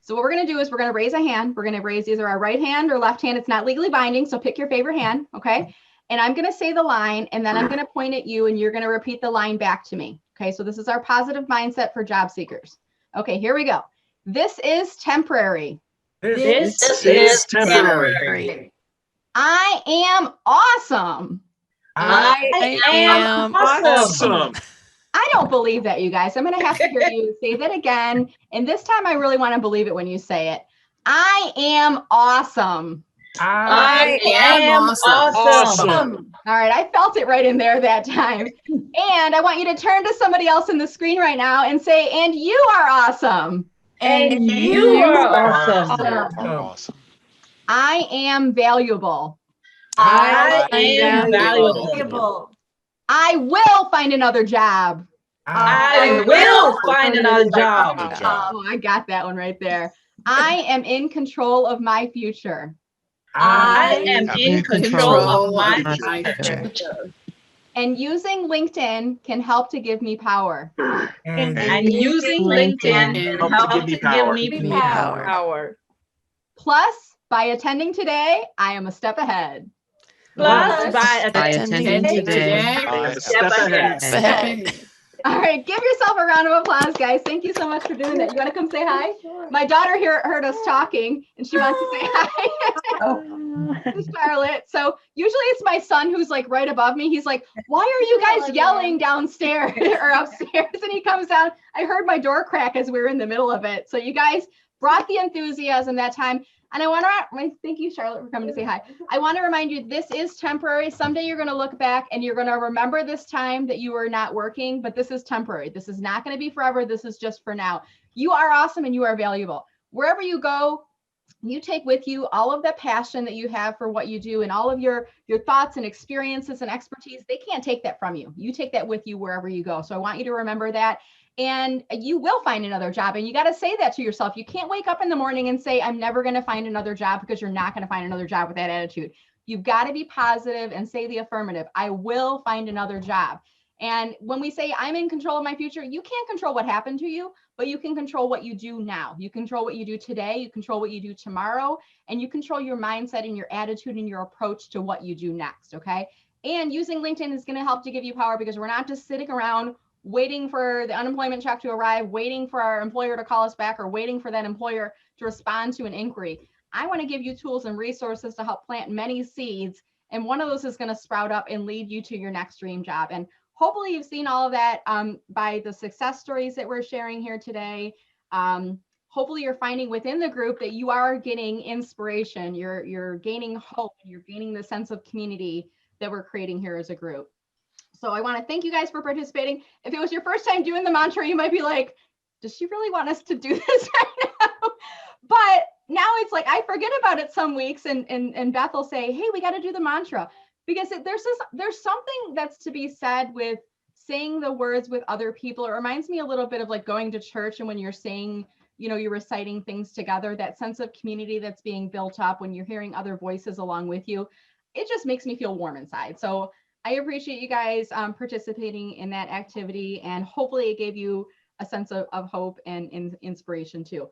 So what we're going to do is we're going to raise a hand. We're going to raise either our right hand or left hand. It's not legally binding, so pick your favorite hand, okay? And I'm going to say the line, and then I'm going to point at you, and you're going to repeat the line back to me, okay? So this is our positive mindset for job seekers. Okay, here we go. This is temporary. This is temporary. I am awesome. I am awesome. I don't believe that, you guys. I'm going to have to hear you say that again. And this time I really want to believe it when you say it. I am awesome. I am awesome. All right. I felt it right in there that time. And I want you to turn to somebody else in the screen right now and say, and you are awesome. And you are awesome. I am valuable. I am valuable. I will find another job. I will find another job. Oh, I got that one right there. I am in control of my future. I am in control of my future. And using LinkedIn can help to give me power. And using LinkedIn can help to give me power. Plus, by attending today, I am a step ahead. Plus, by attending today, I am a step ahead. All right, give yourself a round of applause, guys. Thank you so much for doing that. You want to come say hi? My daughter here heard us talking, and she wants to say hi. Charlotte. So usually it's my son who's like right above me. He's like, why are you guys yelling downstairs or upstairs? And he comes down. I heard my door crack as we were in the middle of it. So you guys brought the enthusiasm that time. And I want to thank you, Charlotte, for coming to say hi. I want to remind you, this is temporary. Someday you're going to look back and you're going to remember this time that you were not working, but this is temporary. This is not going to be forever. This is just for now. You are awesome and you are valuable. Wherever you go, you take with you all of the passion that you have for what you do and all of your thoughts and experiences and expertise. They can't take that from you. You take that with you wherever you go. So I want you to remember that. And you will find another job. And you got to say that to yourself. You can't wake up in the morning and say, I'm never going to find another job, because you're not going to find another job with that attitude. You've got to be positive and say the affirmative. I will find another job. And when we say I'm in control of my future, you can't control what happened to you, but you can control what you do now. You control what you do today. You control what you do tomorrow, and you control your mindset and your attitude and your approach to what you do next. Okay. And using LinkedIn is going to help to give you power, because we're not just sitting around waiting for the unemployment check to arrive, waiting for our employer to call us back, or waiting for that employer to respond to an inquiry. I want to give you tools and resources to help plant many seeds. And one of those is going to sprout up and lead you to your next dream job. And hopefully you've seen all of that by the success stories that we're sharing here today. Hopefully you're finding within the group that you are getting inspiration, you're gaining hope, and you're gaining the sense of community that we're creating here as a group. So I want to thank you guys for participating. If it was your first time doing the mantra, you might be like, does she really want us to do this right now? But now it's like, I forget about it some weeks, and Beth will say, hey, we got to do the mantra. Because there's something that's to be said with saying the words with other people. It reminds me a little bit of like going to church, and when you're saying, you're reciting things together, that sense of community that's being built up when you're hearing other voices along with you. It just makes me feel warm inside. So I appreciate you guys participating in that activity, and hopefully it gave you a sense of hope and inspiration too.